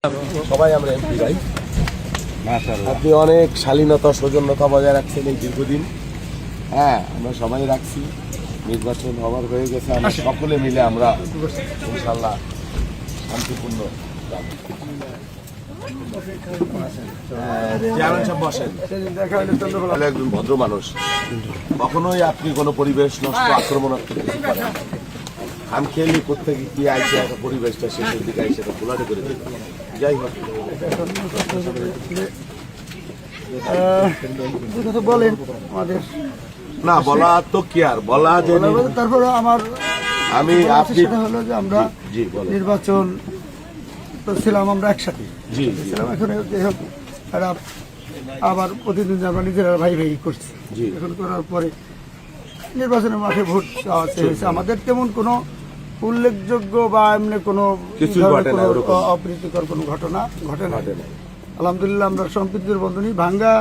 সবাই আমরা এমপি ভাই। আপনি অনেক শালীনতা সৌজন্যতা বজায় রাখছেন এই দীর্ঘদিন। হ্যাঁ, আমরা সবাই রাখছি। নির্বাচন হওয়ার হয়ে গেছে, আমরা সকলে মিলে আমরা ইনশাল্লাহ শান্তিপূর্ণ একজন ভদ্র মানুষ, কখনোই আপনি কোনো পরিবেশ নষ্ট আক্রমণাত্মক কিছু করেন না। আমি খেলি কোথেকে কি আইসে একটা পরিবেশটা শেষের দিকে আইসে একটা খোলাটে করে দিল। যাই হোক, বলেন আমাদের না বলা তো কি আর বলা যে তারপরে আমার আমি আপনি সেটা হলো যে আমরা জি বলেন। নির্বাচন তো ছিলাম আমরা একসাথে জি ছিলাম। এখন যাই হোক এরা আবার প্রতিদিন আমরা নিজেরা ভাই ভাই করছি। জি। এখন করার পরে নির্বাচনের মাঠে ভোট চাওয়া হয়েছে। আমাদের তেমন কোনো উল্লেখযোগ্য বা এমনি কোনো কিছুই ঘটে না, ওরকম। অপ্রীতিকর কোনো ঘটনা ঘটে না। ঘটে না। আলহামদুলিল্লাহ আমরা সম্প্রীতির বন্ধনী ভাঙ্গা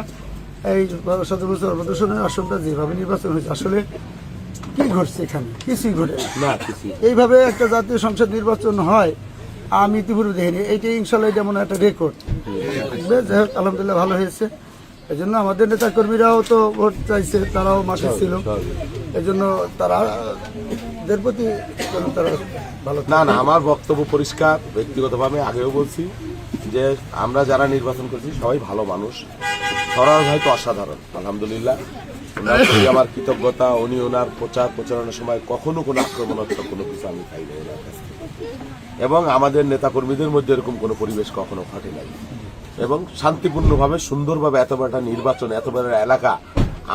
এই 17 বছর প্রদর্শনের আসনটা যেভাবে নির্বাচন হয়েছে, আসলে কি ঘটছে এখানে? কিছুই ঘটে না। না কিছু এইভাবে একটা জাতীয় সংসদ নির্বাচন হয় আমি ইতিপূর্বে দেখিনি। এইটাই ইনশাল্লাহ এটা মনে হয় একটা রেকর্ড। যাই হোক আলহামদুলিল্লাহ ভালো হয়েছে। এই জন্য আমাদের নেতা কর্মীরাও তো ভোট চাইছে, তারাও মাঠে ছিল। এই জন্য তাদের প্রতি তারা ভালো। না না, আমার বক্তব্য পরিষ্কার। ব্যক্তিগতভাবে আগেও বলছি যে আমরা যারা নির্বাচন করছি সবাই ভালো মানুষ। সরার ভাই তো অসাধারণ, আলহামদুলিল্লাহ। ওনার প্রতি আমার কৃতজ্ঞতা। উনি ওনার প্রচারণার সময় কখনো কোনো আক্রমণাত্মক কোনো কিছু আমি পাই নাই ওনার কাছ থেকে। এবং আমাদের নেতাকর্মীদের মধ্যে এরকম কোনো পরিবেশ কখনো ঘটে নাই। এবং শান্তিপূর্ণভাবে সুন্দরভাবে এত বড় নির্বাচন, এত বড় এলাকা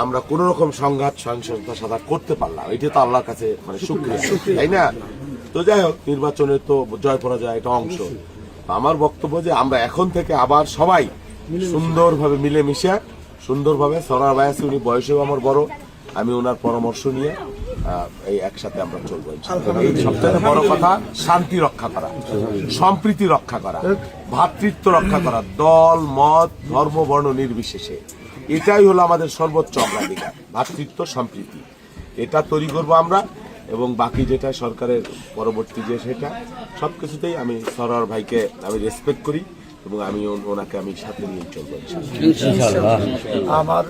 আমরা কোন রকম সংঘাত সহিংসতার সাথে করতে পারলাম, এটা তো আল্লাহর কাছে মানে শুকরিয়া, তাই না? তো যাই হোক, নির্বাচনের তো জয় পরাজয় এটা অংশ। আমার বক্তব্য যে আমরা এখন থেকে আবার সবাই সুন্দরভাবে মিলেমিশে সুন্দরভাবে, সরার ভাই আছে, উনি বয়সেও আমার বড়, আমি ওনার পরামর্শ নিয়ে এই একসাথে আমরা চলবো। এই সবচেয়ে বড় কথা শান্তি রক্ষা করা, সম্প্রীতি রক্ষা করা, ভ্রাতৃত্ব রক্ষা করা, দল মত ধর্ম বর্ণ নির্বিশেষে। এটাই হলো আমাদের সর্বোচ্চ অগ্রাধিকার, ভ্রাতৃত্ব সম্প্রীতি। এটা তৈরি করবো আমরা। এবং বাকি যেটা সরকারের পরবর্তী যে সেটা সবকিছুতেই আমি সরার ভাইকে আমি রেসপেক্ট করি এবং আমি ওনাকে আমি সাথে নিয়ে চলবো। আমার